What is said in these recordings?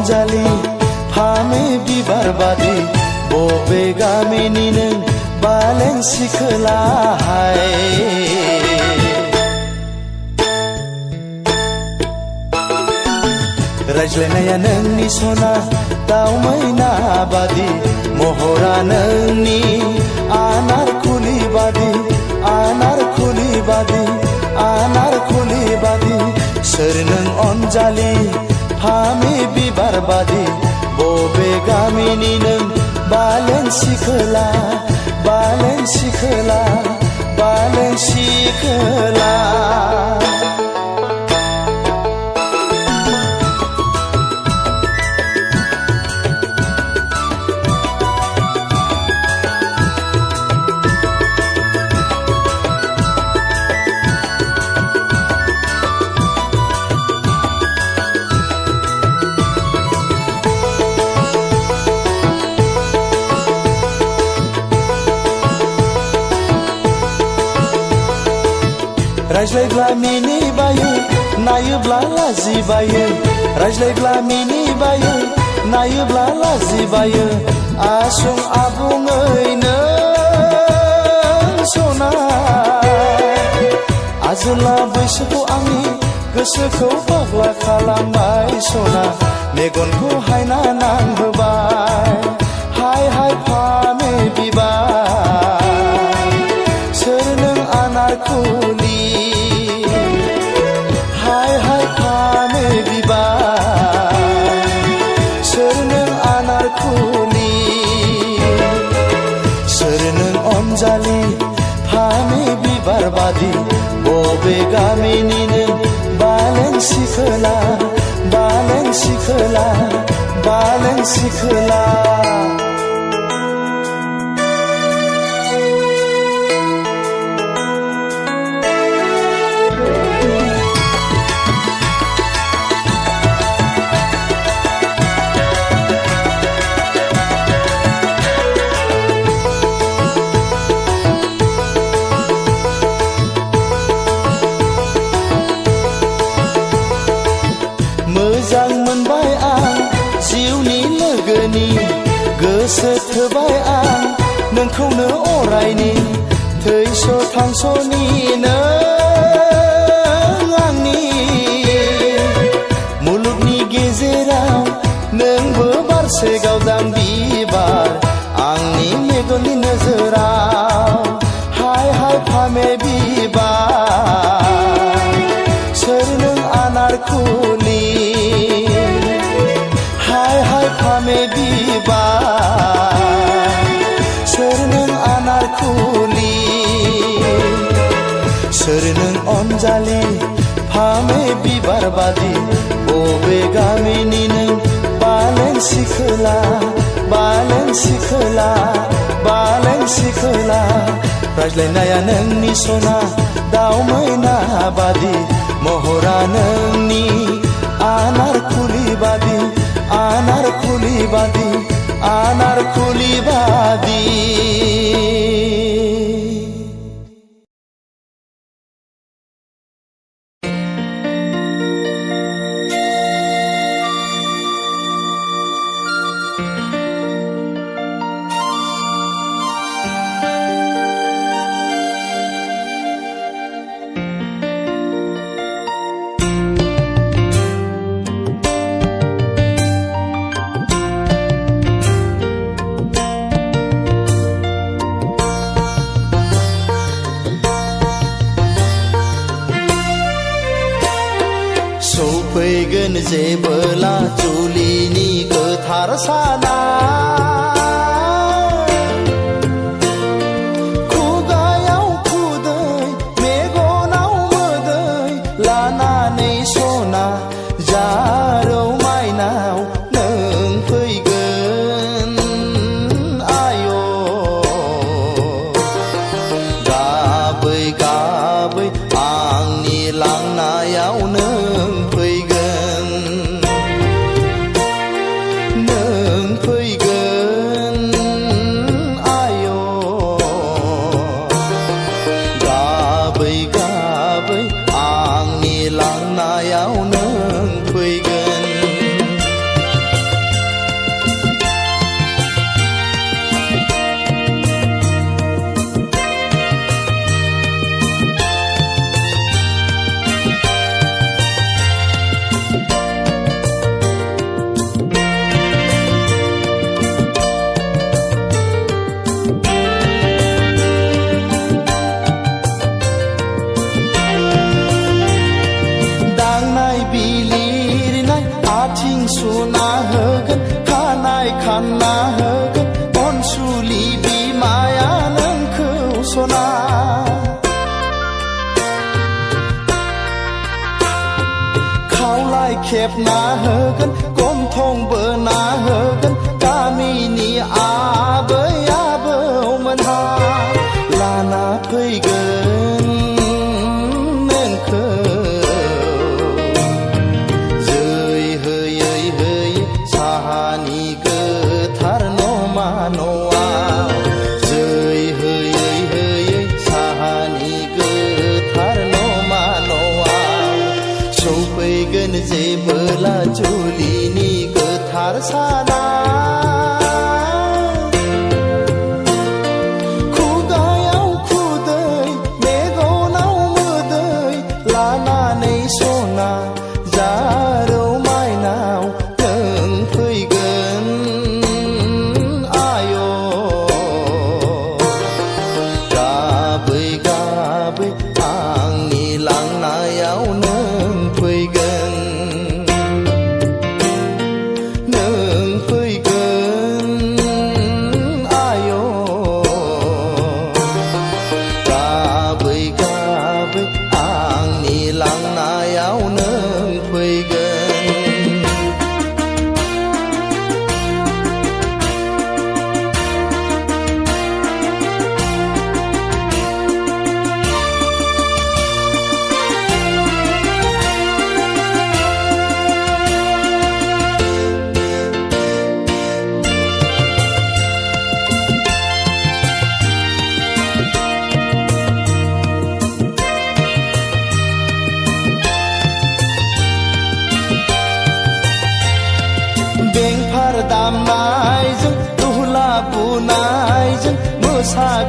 अनजालि फामे बिबार बादि बबे गामिनि नों बालें सिखोलाहाय रायज्लायनाया नोंनि सना दाउ मैना बादि महरा नोंनि आनारखुलि बादि आनारखुलि बादि आनारखुलि बादि सोर नों अनजालि फामे बिबार बादि बबे गामिनि नों बालें सिखोला बालें सिखोला बालें सिखोला रायज्लायब्ला मिनिबायो नायोब्ला लाजिबायो रायज्लायब्ला मिनिबायो नायोब्ला लाजिबायो आसुं आबुङै नों सना आजोला बैसोखौ आंनि गोसोखौ फाग्ला खालामबाय सना मेगनखौ हायना नांहोबाय हाय हाय फामे बिबार सोर नों आनारखुलि हाय हाय फामे बिबार सोर नों आनारखुलि सोर नों अनजालि फामे बिबार बादि बबे गामिनि नों बालें सिखोला बालें सिखोला बालें सिखोला मोजां मोनबाय आं जिउनि लोगोनि गोसो थोबाय आं नोंखौनो अरायनि थैस' थांस'नि नों आंनि मुलुगनि गेजेराव नोंबो बारसे गावदां बिबार आंनि मेगननि नोजोराव हाय हाय फामे बिबार सोर नों आनारखुलि हाय हाय फामे बिबार सोर नों आनारखुलि सोर नों अनजालि फामे बिबार बादि बबे गामिनि नों बालें सिखोला बालें सिखोला बालें सिखोला रायज्लायनाया नोंनि सना दाउ मैना बादि महरा नोंनि आनारखुलि बादि आनारखुलि बादि आनारखुलि बादि सौफैगोन जेबोला जुलिनि गोथार साना खुगायाव खुदै मेगनाव मोदै लानानै सना जारौ माइनाव नों फैगोन आय' गाबै गाबै आंनि लांनायाव नों เข็บหนาเฮกันก้มทงเบอร์หนาเฮกันกามีนี่อาเบยอาเบอมันหาลานาเพยเกินเน่งเคเจยเฮยเฮยเฮยสาหานีเกิดทารโนมาโนอาเจยเฮยเฮยเฮยสาหานีเกิดทารโนมาโนอาโชไปเกินเจBela Juli ni ke thar sana khu gayau khu dai me go nau mơ dai la na nei sona ja ro mai nào từng phơi gần ayo ga bơi ang ni lang na yau nâng phơi gần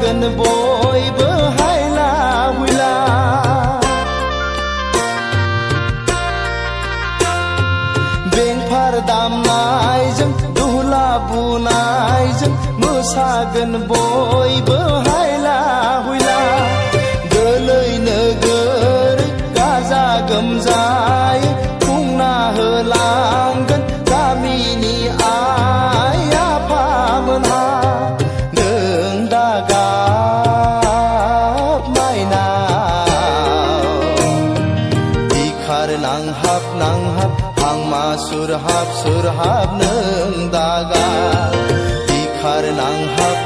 gần bồi bơ hai la huy la bên phar dam nai jeng du la bu nai jeng mơ sa gần bồi bơ hai la huy la gơ lời nơ gơ ga ra gầm dài cung na hơ lang gần ga mi ni ai ya pha mơn ha nang hap hang ma sur hap nang daga dikhar nang hap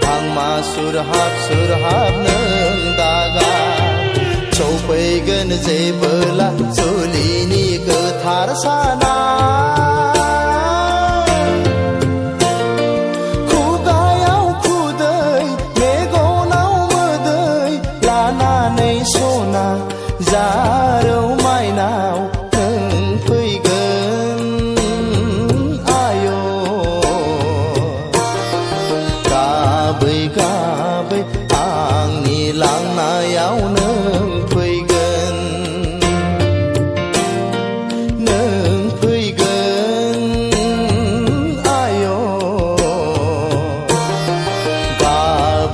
hang ma sur hap nang daga chaupai gan je bela choli ni ke thar sana khu gayau khu dai me go nau mơ dai la na nei sona ja ro mai nào lang na yau nâng phơi gần ayo ga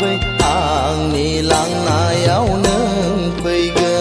bơi ang ni lang na yau nâng phơi gần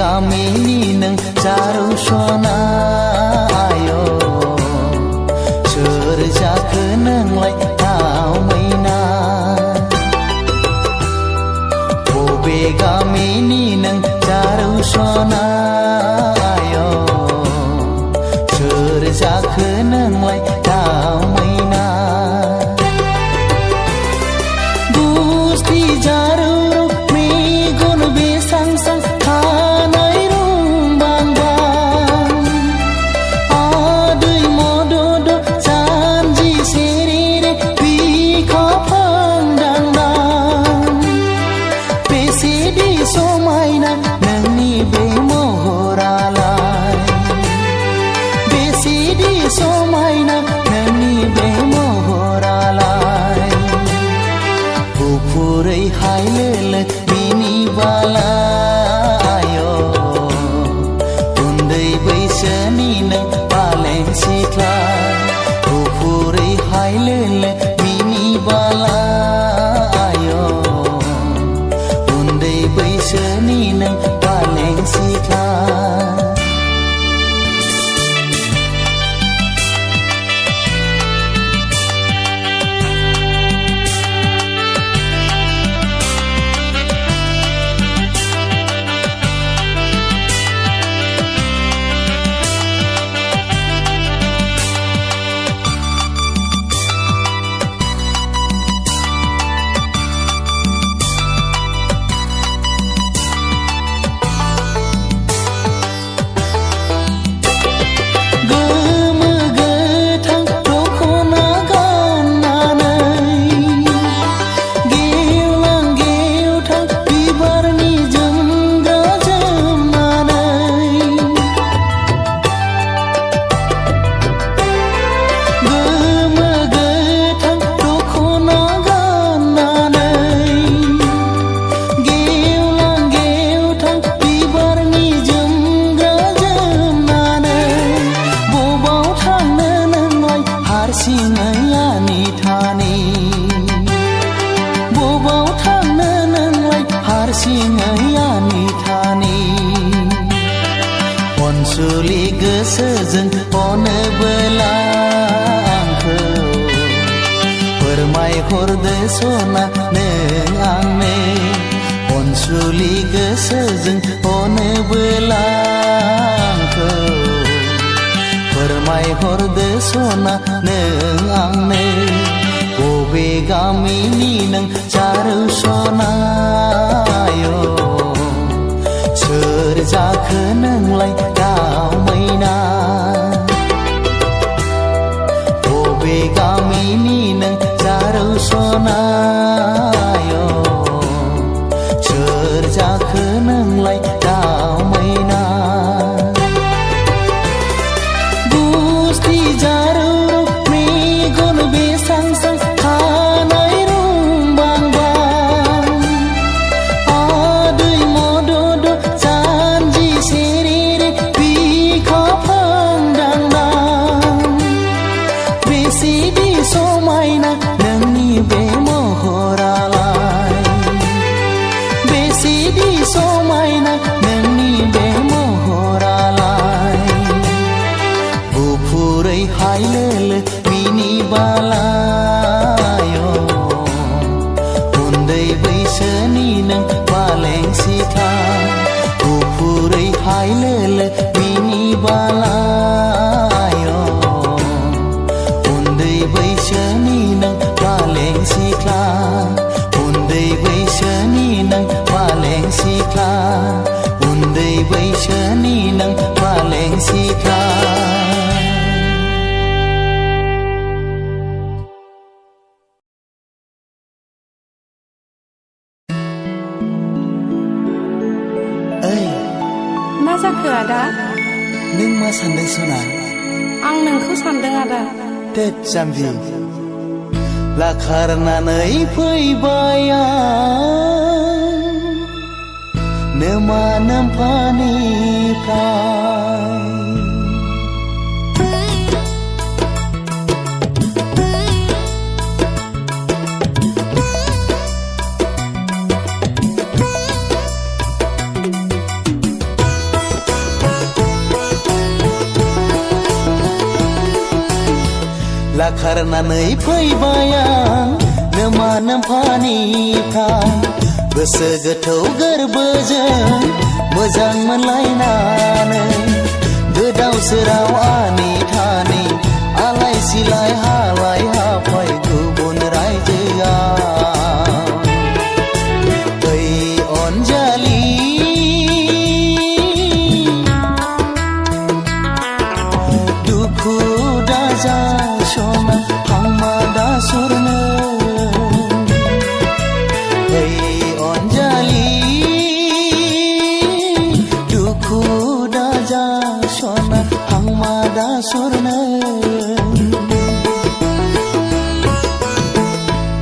kami nang jaru sona ayo surja kenang lai tau maina bobe kami nang jaru sona ayo surja kenang lai tau maina gusti jaru mi gun be sang sang so mai na nani be mohoralai हायलोलो मिनि बालायो उन्दै बैसोनि नों पालें सिख्ला गुफुरै हायलोलो मिनि बालायो उन्दै बैसोनि नों पालें सिख्ला अनसुलि गोसोजों अनोबोला आंखौ फोरमायहरदो सना नों आंनो अनसुलि गोसोजों अनोबोला आंखौ फोरमायहरदो सना नों आंनो बबे गामिनि नों जारौ सनायो सोर जाखो नोंलाय दाउ मैना बबे गामिनि नों जारौ सनायो सोर जाखो नोंलाय दाउ मैना गुस्थि जारौ मेगन बेसां सां खानाय रुंबां बां आदै मदद जानजि सेरेरे बिखा फांदांदां बेसेदि समायना नोंनि बे महरालाय बेसेदि समायना नोंनि बे महरालाय गुफुरै हायलोलो मिनि बालायो उन्दै बैसोनि नों पालें सिख्ला गुफुरै हायलोलो मिनि बालायो उन्दै बैसोनि नों पालें सिख्ला उन्दै बैसोनि नों पालें सिख्ला उन्दै बैसोनि नों पालें सिख्ला मा जाखो आदा? नों मा सानदों सना? आं नोंखौ सानदों आदा। देत जाम्बि लाखारनानै फैबाय आं नोमा नोम्फानिफ्राय लाखारनानै फैबाय आं नोमा नोम्फानिफ्राय गोसो गोथौ गोरबोजों मोजां मोनलायनानै गोदाव सोराव आनि थानि आलाय सिलाय हालाय हाफाय गुबुन रायजोआव ओइ अनजालि दुखु दाजा सना हांमा दा सरनो ओइ अनजालि दुखु दाजा सना हांमा दा सरनो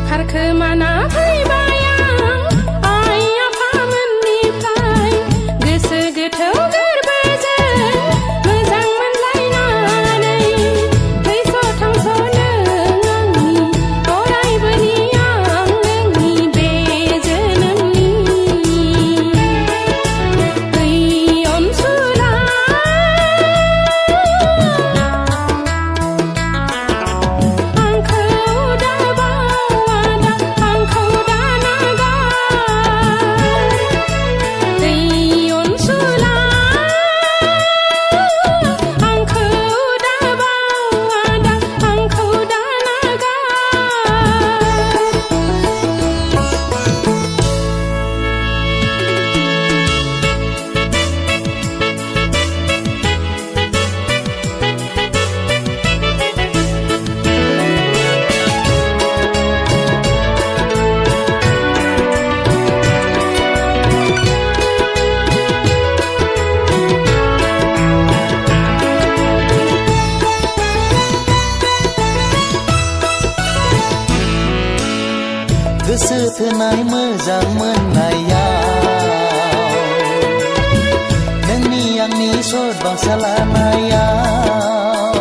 खारखोमाना फैबाय आं गोसो थोनाय मोजां मोननायाव नोंनि आंनि सद बांसा लानायाव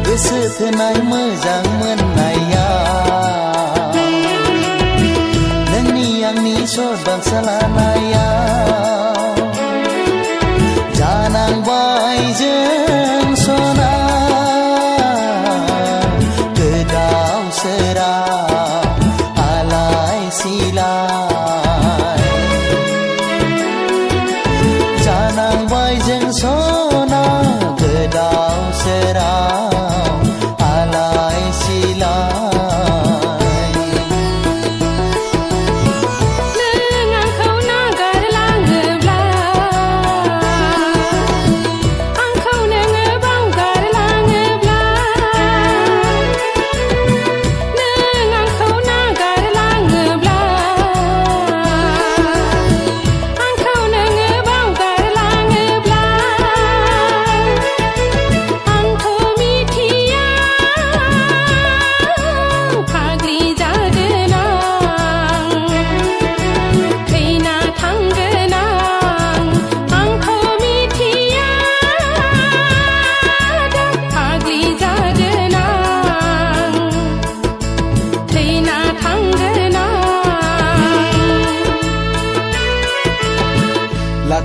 गोसो थोनाय मोजां मोननायाव नोंनि आंनि सद बांसा लानायाव जानांबाय जों सना गोदाव सोराव आलाय सिलाय जानांबाय जों सना गोदाव सोराव आलाय सिलाय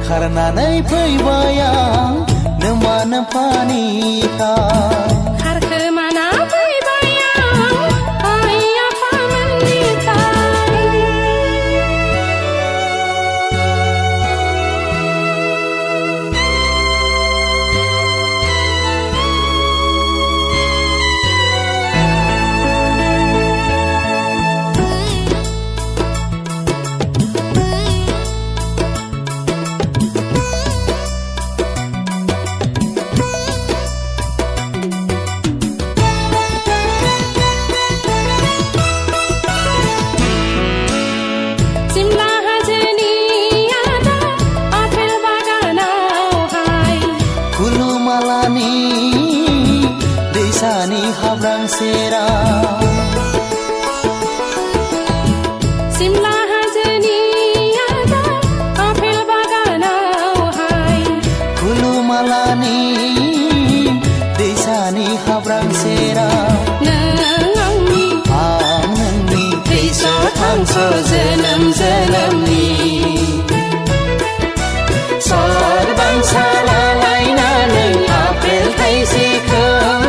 खारनानै फैबाय आं नोमा नोम्फानिफ्राय खारखोमाना फैबाय आं आइ आफामोननिफ्राय दैसानि हाब्रां सेराव सिमला हाजोनि आदा आफेल बागानावहाय खुलुमालानि दैसानि हाब्रां सेराव नोंनि आं नोंनि थैस' थांस' जोनोम जोनोमनि सर बांसा लालायनानै आपेल थाइसेखौ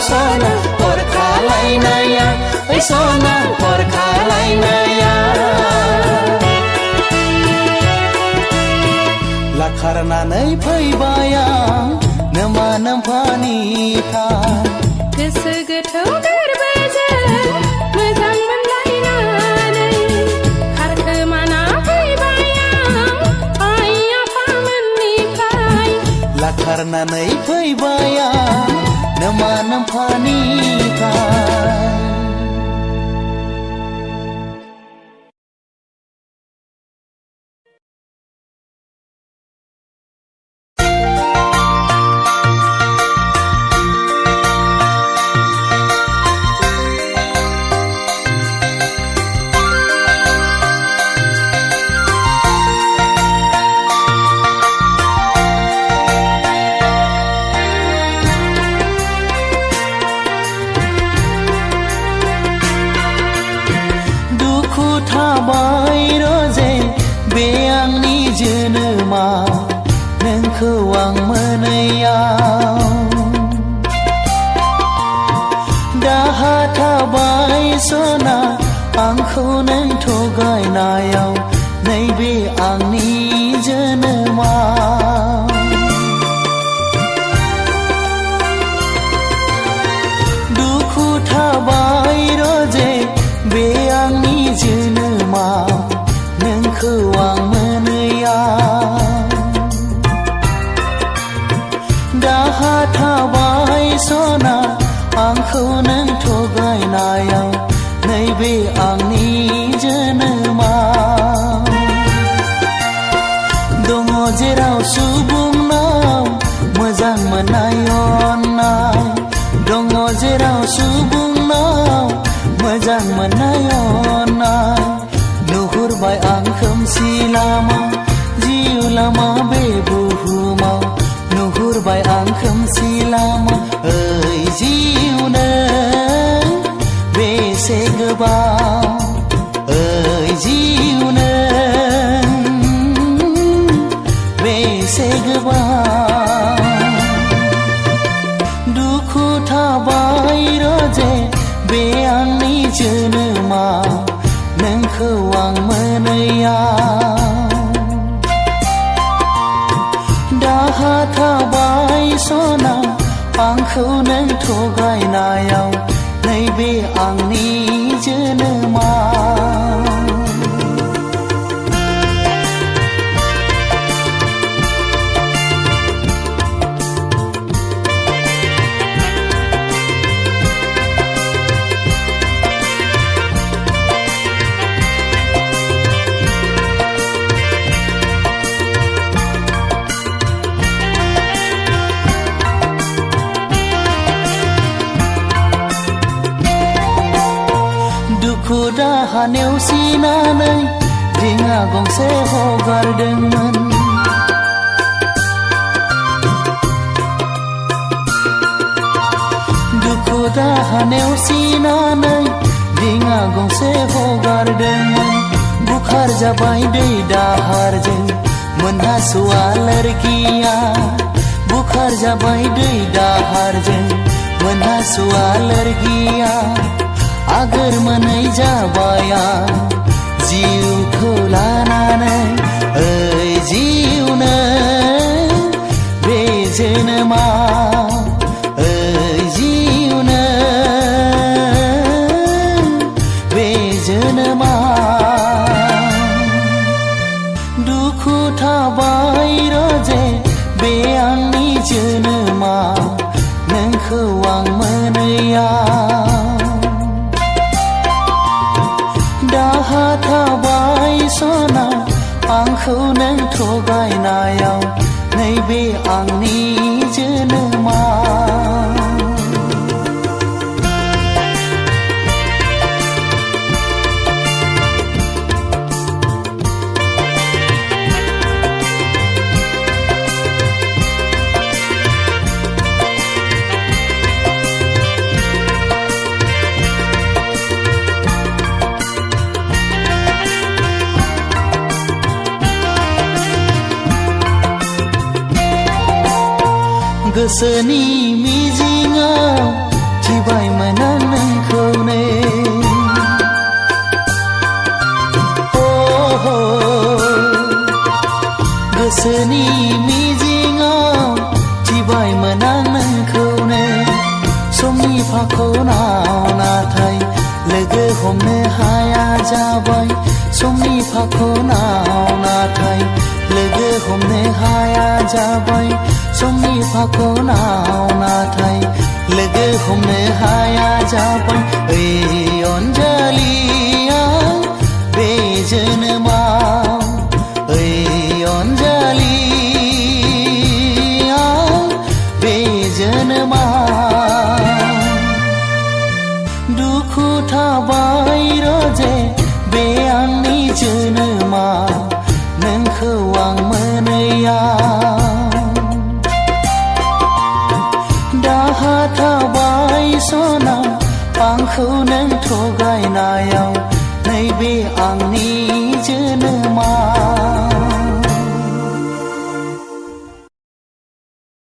सना हरखालायनाया ओइ सना हरखालायनाया लाखारनानै फैबाय आं नोमा नोम्फानिफ्राय गोसो गोथौ गोरबोजों मोजां मोनलायनानै खारखोमाना फैबाय आं आइ आफामोननिफ्राय लाखारनानै फैबाय आं नोमा नोम्फानिफ्राय जोनोमा नोंखौ आं मोनैयाव दाहा थाबाय सना आंखौ नों थगायनायाव नैबे आंनि जोनोमा दुखु थाबाय रजे बे आंनि जोनोमा नोंखौ आं दाहा थाबाय सना आंखौ नों थगायनायाव नैबे आंनि जोनोमा दङ जेराव सुबुंनाव मोजां मोननाय अननाय दङ जेराव सुबुंनाव मोजां मोननाय अननाय नुहुरबाय आं खोमसि लामा जिउ लामा बे बुहुमाव नुहुरबाय आं खोमसि लामा ओइ जिउ नों बेसे गोबाव ओइ जिउ नों बेसे गोबाव दुखु थाबाय रजे बे आंनि जोनोमा नोंखौ आं मोनैयाव दाहा थाबाय सना आंखौ नों थगायनायाव नैबे आंनि जोनोमा दुखु दाहा नेवसिनानै दिङा गंसे हगारदोंमोन दुखु दाहा नेवसिनानै दिङा गंसे हगारदोंमोन बुखार जाबाय दै दाहारजों मोनहास'आ लोरगिया बुखार जाबाय दै दाहारजों मोनहास'आ लोरगिया आगोर मोनै जाबाय आं जिउखौ लानानै ओइ जिउ नों बे जोनोमा ओइ जिउ नों बे जोनोमा दुखु थाबाय रजे बे आंनि जोनोमा नोंखौ आं मोनैयाव दाहा थाबाय सना आंखौ नों थगायनायाव नैबे आंनि जोनोमा गोसोनि मिजिङाव थिबायमोन आं नोंखौनो गोसोनि मिजिङाव थिबायमोन आं नोंखौनो समनि फाखनाव नाथाय लोगो हमनो हाया जाबाय समनि फाखनाव नाथाय लोगो हमनो हाया जाबाय समनि फाखनाव नाथाय लोगो हमनो हाया जाबाय ओइ अनजालिया बे जोनोमाव ओइ अनजालिया बे जोनोमाव दुखु थाबाय रजे बे आंनि जोनोमा नोंखौ आं मोनैयाव दाहा थाबाय सना आंखौ नों थगायनायाव नैबे आंनि जोनोमा